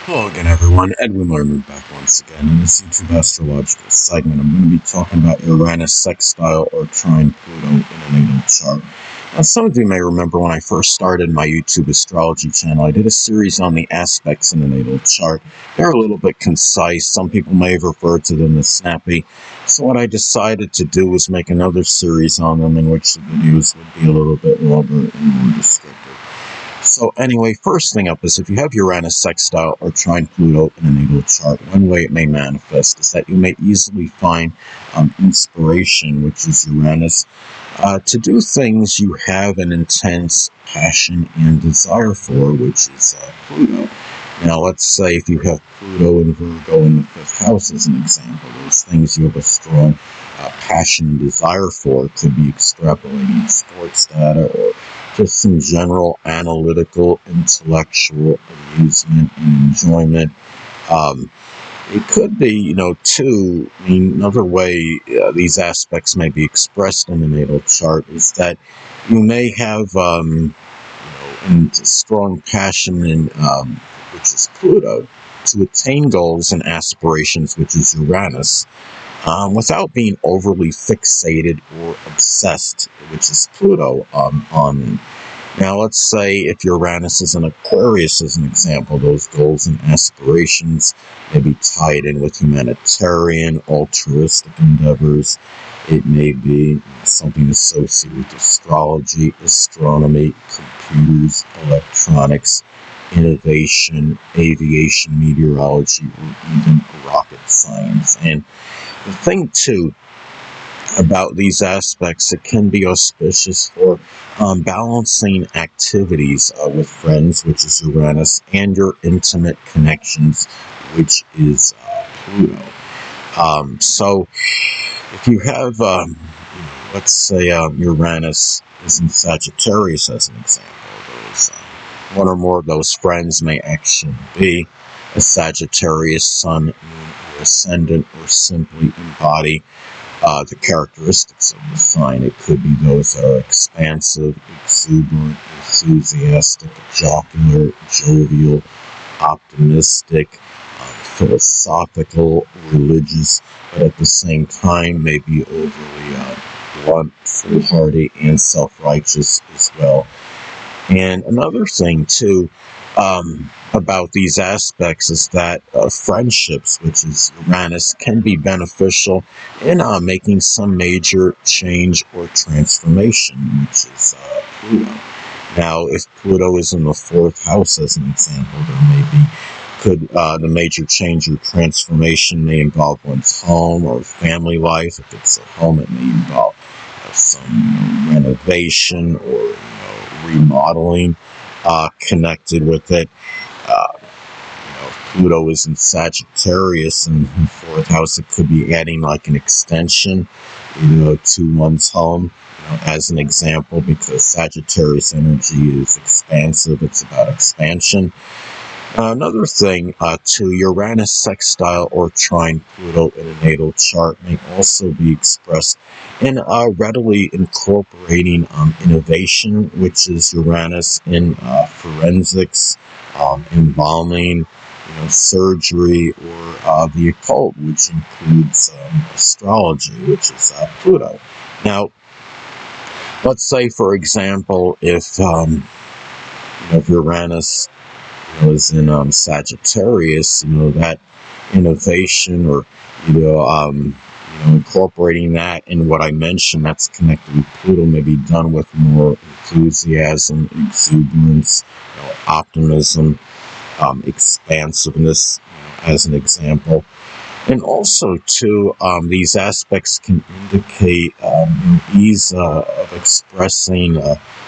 Hello again, everyone. Edwin Lerman back once again. In this YouTube astrological segment, I'm going to be talking about Uranus sextile or trine Pluto in a natal chart. Now, some of you may remember when I first started my YouTube astrology channel, I did a series on the aspects in the natal chart. They're a little bit concise. Some people may have referred to them as snappy. So what I decided to do was make another series on them in which the videos would be a little bit longer and more descriptive. So anyway, first thing up is if you have Uranus sextile or trine Pluto in a natal chart, one way it may manifest is that you may easily find inspiration, which is Uranus, to do things you have an intense passion and desire for, which is Pluto. Now, let's say if you have Pluto and Virgo in the 5th house as an example, those things you have a strong passion and desire for could be extrapolating sports data or just some general analytical, intellectual amusement and enjoyment. It could be, too, another way these aspects may be expressed in the natal chart is that you may have strong passion in, which is Pluto, to attain goals and aspirations, which is Uranus, without being overly fixated or obsessed, which is Pluto, on them. Now, let's say if Uranus is an Aquarius, as an example, those goals and aspirations may be tied in with humanitarian, altruistic endeavors. It may be something associated with astrology, astronomy, computers, electronics, innovation, aviation, meteorology, or even rocket science. And the thing, too, about these aspects, it can be auspicious for balancing activities with friends, which is Uranus, and your intimate connections, which is Pluto. So if you have, let's say Uranus is in Sagittarius as an example, those one or more of those friends may actually be a Sagittarius sun, moon, or ascendant, or simply embody the characteristics of the sign. It could be those that are expansive, exuberant, enthusiastic, jocular, jovial, optimistic, philosophical, religious, but at the same time may be overly blunt, foolhardy, and self-righteous as well. And another thing, too, about these aspects is that friendships, which is Uranus, can be beneficial in making some major change or transformation, which is Pluto. Now, if Pluto is in the 4th house, as an example, the major change or transformation may involve one's home or family life. If it's a home, it may involve some renovation or remodeling connected with it. Pluto is in Sagittarius in the 4th house. It could be adding like an extension, to one's home, as an example, because Sagittarius energy is expansive. It's about expansion. Another thing, to Uranus sextile or trine Pluto in a natal chart may also be expressed in readily incorporating innovation, which is Uranus in forensics, embalming, surgery, or the occult, which includes astrology, which is Pluto. Now, let's say, for example, if Uranus is in Sagittarius, that innovation or incorporating that in what I mentioned that's connected with Pluto may be done with more enthusiasm, exuberance, optimism, expansiveness, as an example. And also, too, these aspects can indicate ease of expressing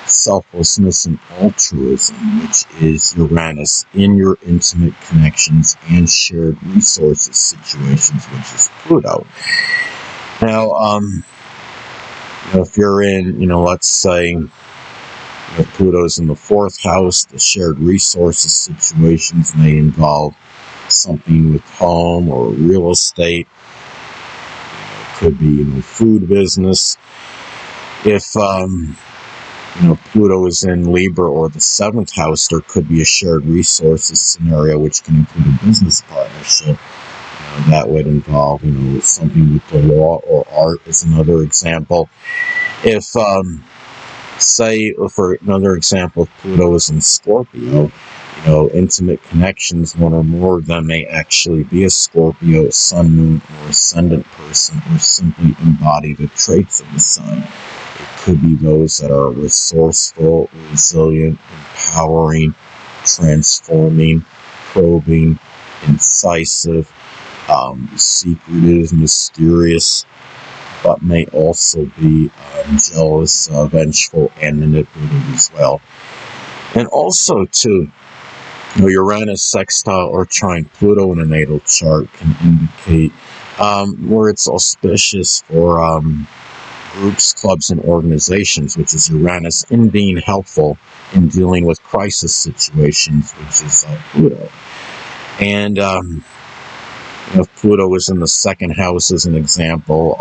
selflessness and altruism, which is Uranus in your intimate connections and shared resources situations, which is Pluto. Now, if you're in, let's say, if Pluto's in the 4th house, the shared resources situations may involve something with home or real estate. It could be, food business. If Pluto is in Libra or the 7th house, there could be a shared resources scenario, which can include a business partnership. That would involve, something with the law or art is another example. If, say, for another example, if Pluto is in Scorpio, intimate connections, one or more of them may actually be a Scorpio, Sun, Moon, or Ascendant person, or simply embody the traits of the Sun. It could be those that are resourceful, resilient, empowering, transforming, probing, incisive, secretive, mysterious, but may also be jealous, vengeful, and manipulative as well. And also, too, Uranus, sextile, or trine Pluto in a natal chart can indicate where it's auspicious for groups, clubs, and organizations, which is Uranus, in being helpful in dealing with crisis situations, which is Pluto. And if Pluto is in the 2nd house, as an example,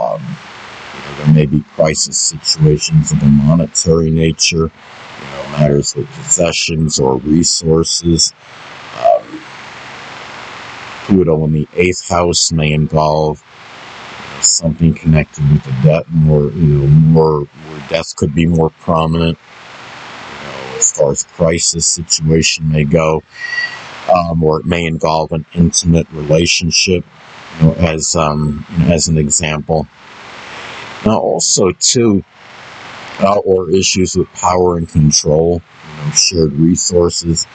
there may be crisis situations of a monetary nature, matters with possessions or resources. Pluto in the 8th house may involve something connected with the death, where death could be more prominent, as far as crisis situation may go, or it may involve an intimate relationship, as an example. Now, also too, or issues with power and control, shared resources.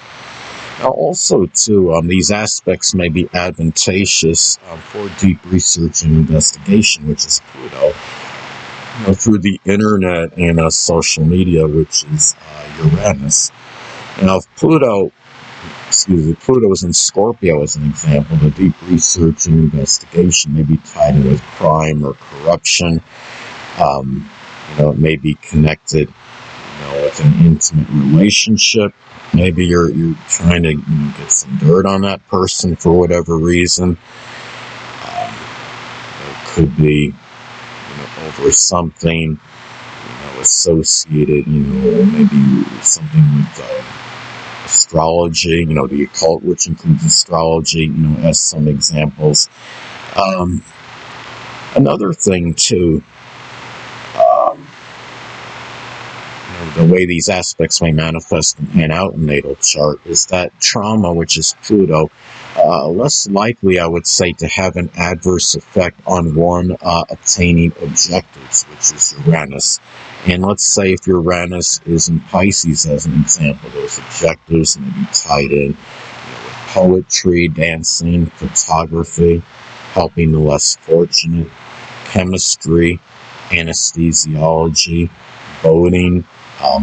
Now, also too, these aspects may be advantageous for deep research and investigation, which is Pluto, through the internet and social media, which is Uranus. Now, if Pluto is in Scorpio, as an example, the deep research and investigation may be tied in with crime or corruption. It may be connected, with an intimate relationship. Maybe you're trying to get some dirt on that person for whatever reason. It could be, over something, associated, maybe something with astrology, the occult, which includes astrology, as some examples. Another thing too, the way these aspects may manifest and pan out in natal chart is that trauma, which is Pluto, less likely, I would say, to have an adverse effect on one attaining objectives, which is Uranus. And let's say if Uranus is in Pisces, as an example, those objectives may be tied in with poetry, dancing, photography, helping the less fortunate, chemistry, anesthesiology, boating,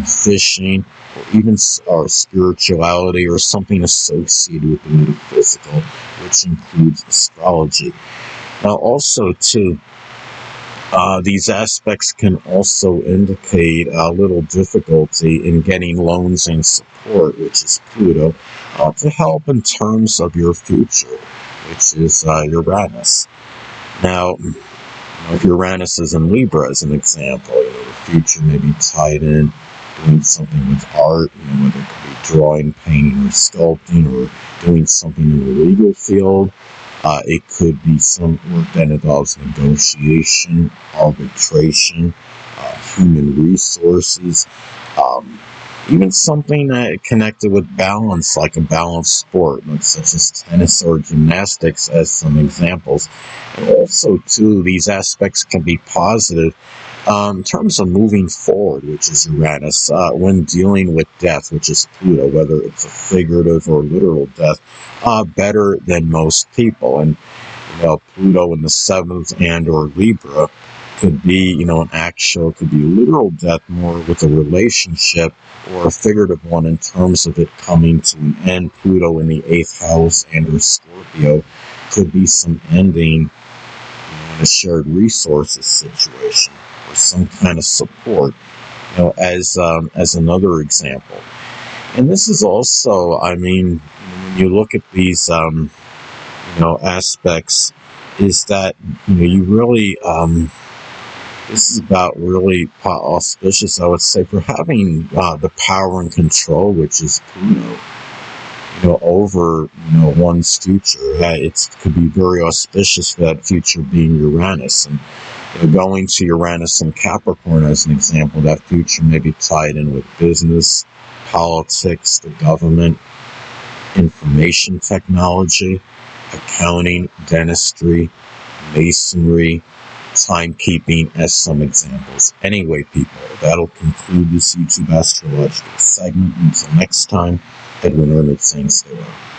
fishing, or even spirituality, or something associated with the metaphysical, which includes astrology. Now, also, too, these aspects can also indicate a little difficulty in getting loans and support, which is Pluto, to help in terms of your future, which is Uranus. Now, if Uranus is in Libra, as an example, the future may be tied in doing something with art, whether it could be drawing, painting, or sculpting, or doing something in the legal field. It could be some work that involves negotiation, arbitration, human resources, even something connected with balance, like a balanced sport, such as tennis or gymnastics, as some examples. And also, too, these aspects can be positive in terms of moving forward, which is Uranus, when dealing with death, which is Pluto, whether it's a figurative or literal death, better than most people. And Pluto in the 7th and or Libra could be, could be a literal death more with a relationship, or a figurative one in terms of it coming to an end. Pluto in the 8th house and or Scorpio could be some ending in a shared resources situation, or some kind of support, as another example. And this is also, when you look at these, aspects, is that, you really, This is about really auspicious, I would say, for having the power and control, which is Pluto, over, one's future. It could be very auspicious for that future being Uranus. And going to Uranus and Capricorn as an example, that future may be tied in with business, politics, the government, information technology, accounting, dentistry, masonry, timekeeping as some examples. Anyway, people, that'll conclude this YouTube astrological segment. Until next time, Edwin Ernest saying stay well.